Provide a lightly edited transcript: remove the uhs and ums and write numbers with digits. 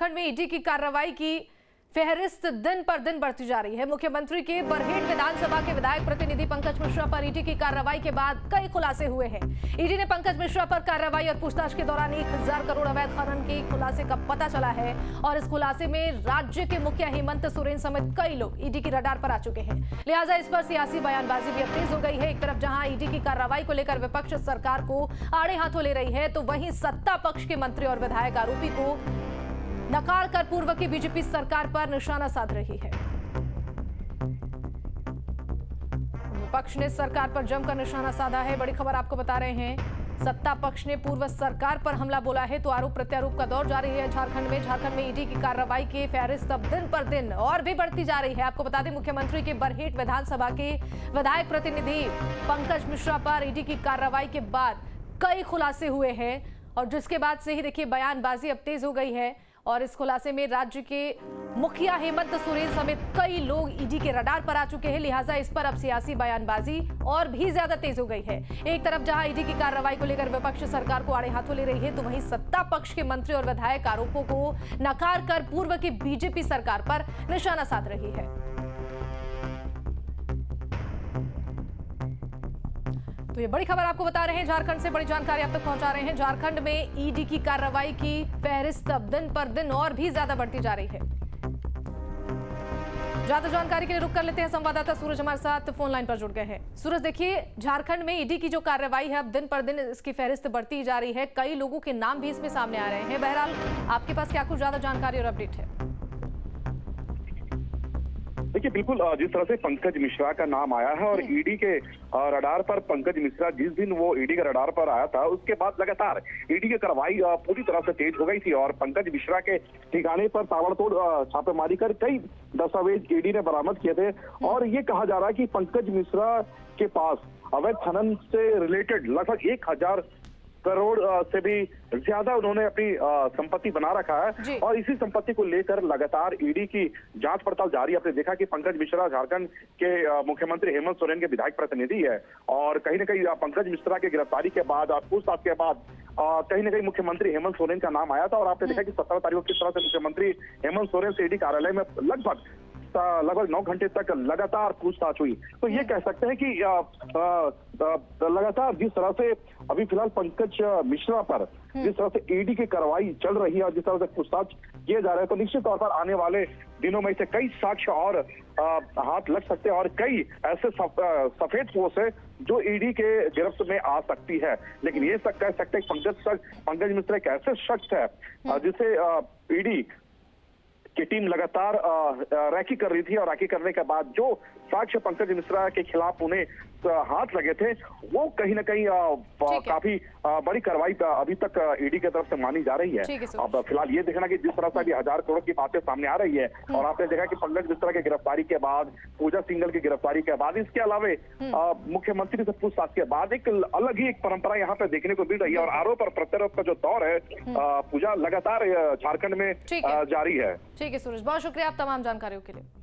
झारखंड में ईडी की कार्रवाई की फहरिस्त दिन पर दिन बढ़ती जा रही है। मुख्यमंत्री के बरहेट विधानसभा के विधायक प्रतिनिधि पंकज मिश्रा पर ईडी की कार्रवाई के बाद कई खुलासे हुए हैं। ईडी ने पंकज मिश्रा पर कार्रवाई और पूछताछ के दौरान 1000 करोड़ अवैध खनन के खुलासे का पता चला है और इस खुलासे में राज्य के मुखिया हेमंत सोरेन समेत कई लोग ईडी की रडार पर आ चुके हैं। लिहाजा इस पर सियासी बयानबाजी भी अब तेज हो गई है। एक तरफ जहां ईडी की कार्रवाई को लेकर विपक्ष सरकार को आड़े हाथों ले रही है, तो वहीं सत्ता पक्ष के मंत्री और विधायक आरोपी को नकार कर पूर्व की बीजेपी सरकार पर निशाना साध रही है। विपक्ष ने सरकार पर जमकर निशाना साधा है। बड़ी खबर आपको बता रहे हैं, सत्ता पक्ष ने पूर्व सरकार पर हमला बोला है, तो आरोप प्रत्यारोप का दौर जारी है झारखंड में ईडी की कार्रवाई की फहरिस्त अब दिन पर दिन और भी बढ़ती जा रही है। आपको बता दें, मुख्यमंत्री के बरहेट विधानसभा के विधायक प्रतिनिधि पंकज मिश्रा पर ईडी की कार्रवाई के बाद कई खुलासे हुए हैं और जिसके बाद से ही देखिए बयानबाजी अब तेज हो गई है और इस खुलासे में राज्य के मुखिया हेमंत सोरेन समेत कई लोग ईडी के रडार पर आ चुके हैं। लिहाजा इस पर अब सियासी बयानबाजी और भी ज्यादा तेज हो गई है। एक तरफ जहां ईडी की कार्रवाई को लेकर विपक्ष सरकार को आड़े हाथों ले रही है, तो वहीं सत्ता पक्ष के मंत्री और विधायक आरोपों को नकार कर पूर्व की बीजेपी सरकार पर निशाना साध रही है। तो ये बड़ी खबर आपको बता रहे हैं, झारखंड से बड़ी जानकारी आप तक पहुंचा रहे हैं। झारखंड में ईडी की कार्रवाई की फहरिस्त अब दिन पर दिन और भी ज्यादा बढ़ती जा रही है। ज्यादा जानकारी के लिए रुक कर लेते हैं, संवाददाता सूरज हमारे साथ फोन लाइन पर जुड़ गए हैं। सूरज, देखिए झारखंड में ईडी की जो कार्रवाई है अब दिन पर दिन इसकी फहरिस्त बढ़ती जा रही है, कई लोगों के नाम भी इसमें सामने आ रहे हैं। बहरहाल आपके पास क्या कुछ ज्यादा जानकारी और अपडेट है? देखिए, बिल्कुल जिस तरह से पंकज मिश्रा का नाम आया है और ईडी के रडार पर पंकज मिश्रा जिस दिन वो ईडी के रडार पर आया था, उसके बाद लगातार ईडी की कार्रवाई पूरी तरह से तेज हो गई थी और पंकज मिश्रा के ठिकाने पर ताबड़तोड़ छापेमारी कर कई दस्तावेज ईडी ने बरामद किए थे और ये कहा जा रहा है कि पंकज मिश्रा के पास अवैध खनन से रिलेटेड लगभग 1000 करोड़ से भी ज्यादा उन्होंने अपनी संपत्ति बना रखा है और इसी संपत्ति को लेकर लगातार ईडी की जांच पड़ताल जारी है। आपने देखा कि पंकज मिश्रा झारखंड के मुख्यमंत्री हेमंत सोरेन के विधायक प्रतिनिधि है और कहीं न कहीं पंकज मिश्रा की गिरफ्तारी के बाद पूछताछ के बाद कहीं न कहीं मुख्यमंत्री हेमंत सोरेन का नाम आया था और आपने देखा कि 17 तारीख को किस तरह से मुख्यमंत्री हेमंत सोरेन से ईडी कार्यालय में लगभग 9 घंटे तक लगातार पूछताछ हुई। तो ये कह सकते हैं कि लगातार जिस तरह से अभी फिलहाल पंकज मिश्रा पर जिस तरह से ईडी की कार्रवाई चल रही है और जिस तरह से पूछताछ किए जा रहे हैं, तो निश्चित तौर पर आने वाले दिनों में से कई साक्ष्य और हाथ लग सकते हैं और कई ऐसे सफेद पोस्ट है जो ईडी के गिरफ्त में आ सकती है। लेकिन ये कह सकते हैं पंकज मिश्रा एक ऐसे शख्स है जिसे ईडी की टीम लगातार रैकी कर रही थी और रैकी करने के बाद जो साक्ष्य पंकज मिश्रा के खिलाफ उन्हें हाथ लगे थे, वो कहीं ना कहीं काफी बड़ी कार्रवाई अभी तक ईडी की तरफ से मानी जा रही है। अब फिलहाल ये देखना कि जिस तरह से अभी 1000 करोड़ की बातें सामने आ रही है और आपने देखा कि पंकज मिश्रा की गिरफ्तारी के बाद, पूजा सिंघल की गिरफ्तारी के बाद, इसके अलावे मुख्यमंत्री से पूछताछ के बाद एक अलग ही एक परंपरा यहाँ पे देखने को मिल रही है और आरोप और प्रत्यारोप का जो दौर है पूजा लगातार झारखंड में जारी है। ठीक है सूरज, बहुत शुक्रिया आप तमाम जानकारियों के लिए।